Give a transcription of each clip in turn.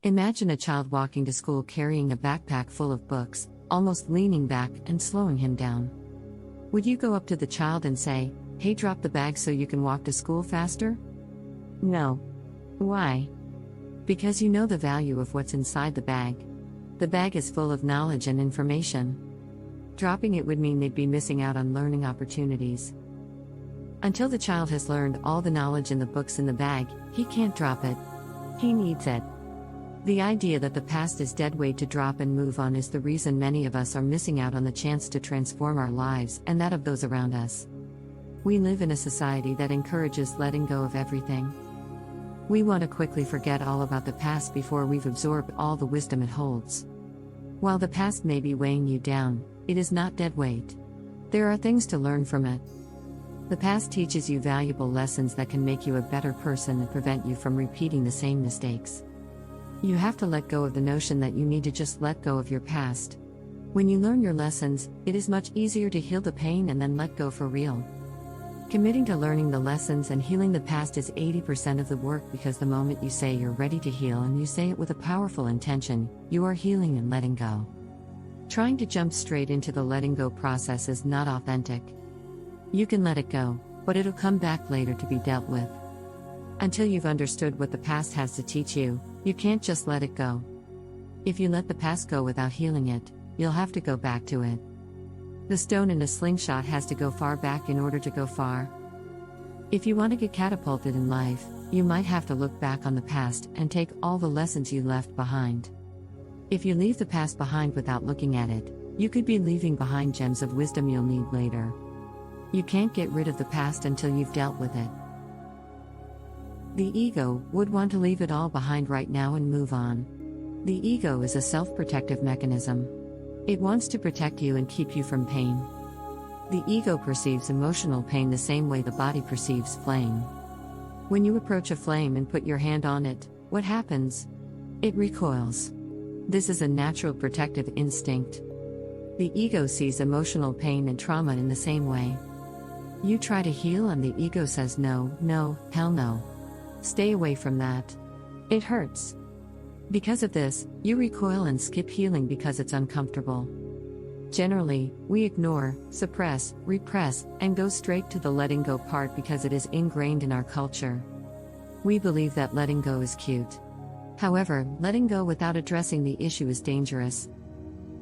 Imagine a child walking to school carrying a backpack full of books, almost leaning back and slowing him down. Would you go up to the child and say, "Hey, drop the bag so you can walk to school faster"? No. Why? Because you know the value of what's inside the bag. The bag is full of knowledge and information. Dropping it would mean they'd be missing out on learning opportunities. Until the child has learned all the knowledge in the books in the bag, he can't drop it. He needs it. The idea that the past is dead weight to drop and move on is the reason many of us are missing out on the chance to transform our lives and that of those around us. We live in a society that encourages letting go of everything. We want to quickly forget all about the past before we've absorbed all the wisdom it holds. While the past may be weighing you down, it is not dead weight. There are things to learn from it. The past teaches you valuable lessons that can make you a better person and prevent you from repeating the same mistakes. You have to let go of the notion that you need to just let go of your past. When you learn your lessons, it is much easier to heal the pain and then let go for real. Committing to learning the lessons and healing the past is 80% of the work, because the moment you say you're ready to heal and you say it with a powerful intention, you are healing and letting go. Trying to jump straight into the letting go process is not authentic. You can let it go, but it'll come back later to be dealt with. Until you've understood what the past has to teach you, you can't just let it go. If you let the past go without healing it, you'll have to go back to it. The stone in a slingshot has to go far back in order to go far. If you want to get catapulted in life, you might have to look back on the past and take all the lessons you left behind. If you leave the past behind without looking at it, you could be leaving behind gems of wisdom you'll need later. You can't get rid of the past until you've dealt with it. The ego would want to leave it all behind right now and move on. The ego is a self-protective mechanism. It wants to protect you and keep you from pain. The ego perceives emotional pain the same way the body perceives flame. When you approach a flame and put your hand on it, what happens? It recoils. This is a natural protective instinct. The ego sees emotional pain and trauma in the same way. You try to heal and the ego says no, no, hell no. Stay away from that. It hurts. Because of this, you recoil and skip healing because it's uncomfortable. Generally, we ignore, suppress, repress, and go straight to the letting go part because it is ingrained in our culture. We believe that letting go is cute. However, letting go without addressing the issue is dangerous.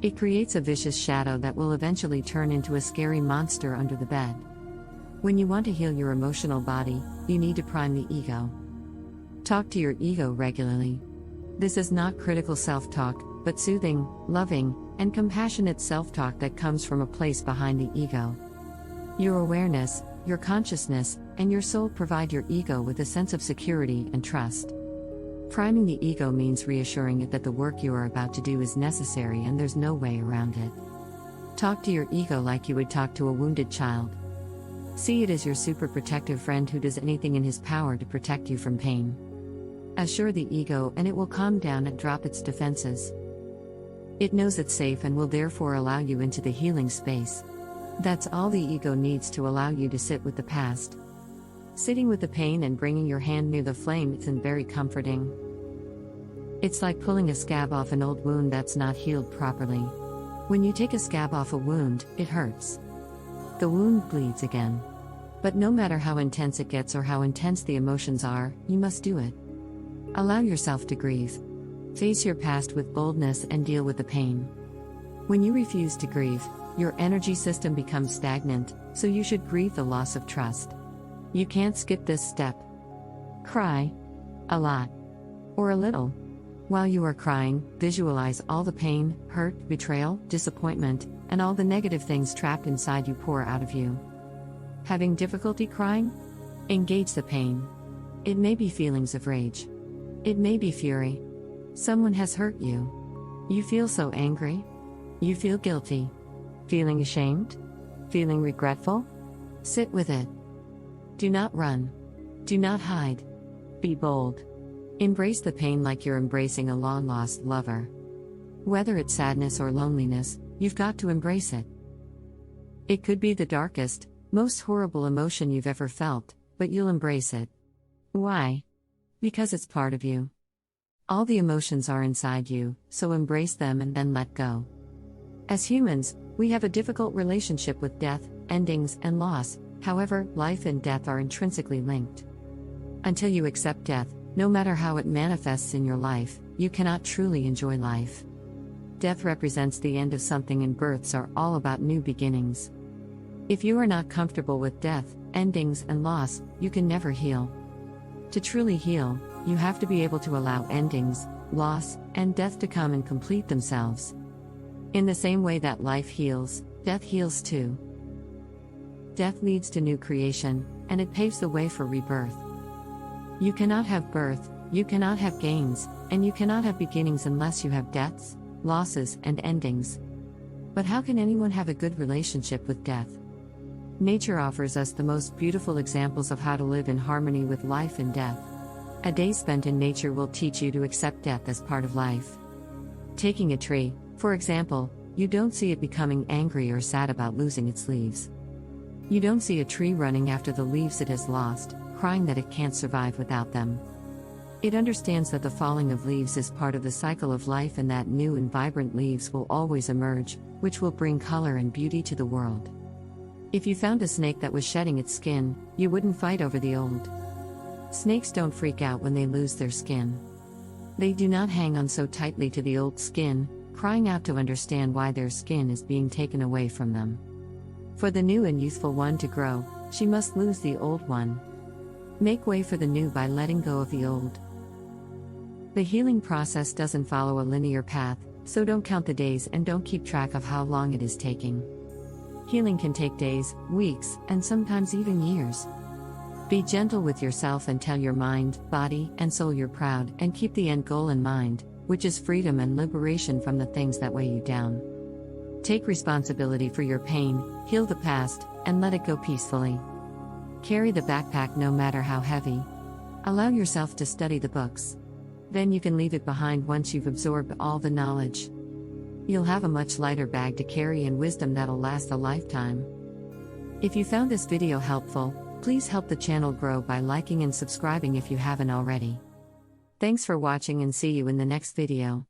It creates a vicious shadow that will eventually turn into a scary monster under the bed. When you want to heal your emotional body, you need to prime the ego. Talk to your ego regularly. This is not critical self-talk, but soothing, loving, and compassionate self-talk that comes from a place behind the ego. Your awareness, your consciousness, and your soul provide your ego with a sense of security and trust. Priming the ego means reassuring it that the work you are about to do is necessary and there's no way around it. Talk to your ego like you would talk to a wounded child. See it as your super protective friend who does anything in his power to protect you from pain. Assure the ego and it will calm down and drop its defenses. It knows it's safe and will therefore allow you into the healing space. That's all the ego needs to allow you to sit with the past. Sitting with the pain and bringing your hand near the flame isn't very comforting. It's like pulling a scab off an old wound that's not healed properly. When you take a scab off a wound, it hurts. The wound bleeds again. But no matter how intense it gets or how intense the emotions are, you must do it. Allow yourself to grieve. Face your past with boldness and deal with the pain. When you refuse to grieve, your energy system becomes stagnant, so you should grieve the loss of trust. You can't skip this step. Cry. A lot. Or a little. While you are crying, visualize all the pain, hurt, betrayal, disappointment, and all the negative things trapped inside you pour out of you. Having difficulty crying? Engage the pain. It may be feelings of rage. It may be fury. Someone has hurt you. You feel so angry. You feel guilty. Feeling ashamed? Feeling regretful? Sit with it. Do not run. Do not hide. Be bold. Embrace the pain like you're embracing a long-lost lover. Whether it's sadness or loneliness, you've got to embrace it. It could be the darkest, most horrible emotion you've ever felt, but you'll embrace it. Why? Because it's part of you. All the emotions are inside you, so embrace them and then let go. As humans, we have a difficult relationship with death, endings, and loss. However, life and death are intrinsically linked. Until you accept death, no matter how it manifests in your life, you cannot truly enjoy life. Death represents the end of something, and births are all about new beginnings. If you are not comfortable with death, endings, and loss, you can never heal. To truly heal, you have to be able to allow endings, loss, and death to come and complete themselves. In the same way that life heals, death heals too. Death leads to new creation, and it paves the way for rebirth. You cannot have birth, you cannot have gains, and you cannot have beginnings unless you have deaths, losses, and endings. But how can anyone have a good relationship with death? Nature offers us the most beautiful examples of how to live in harmony with life and death. A day spent in nature will teach you to accept death as part of life. Taking a tree, for example, you don't see it becoming angry or sad about losing its leaves. You don't see a tree running after the leaves it has lost, crying that it can't survive without them. It understands that the falling of leaves is part of the cycle of life, and that new and vibrant leaves will always emerge, which will bring color and beauty to the world. If you found a snake that was shedding its skin, you wouldn't fight over the old. Snakes don't freak out when they lose their skin. They do not hang on so tightly to the old skin, crying out to understand why their skin is being taken away from them. For the new and youthful one to grow, she must lose the old one. Make way for the new by letting go of the old. The healing process doesn't follow a linear path, so don't count the days and don't keep track of how long it is taking. Healing can take days, weeks, and sometimes even years. Be gentle with yourself and tell your mind, body, and soul you're proud, and keep the end goal in mind, which is freedom and liberation from the things that weigh you down. Take responsibility for your pain, heal the past, and let it go peacefully. Carry the backpack no matter how heavy. Allow yourself to study the books. Then you can leave it behind once you've absorbed all the knowledge. You'll have a much lighter bag to carry and wisdom that'll last a lifetime. If you found this video helpful, please help the channel grow by liking and subscribing if you haven't already. Thanks for watching, and see you in the next video.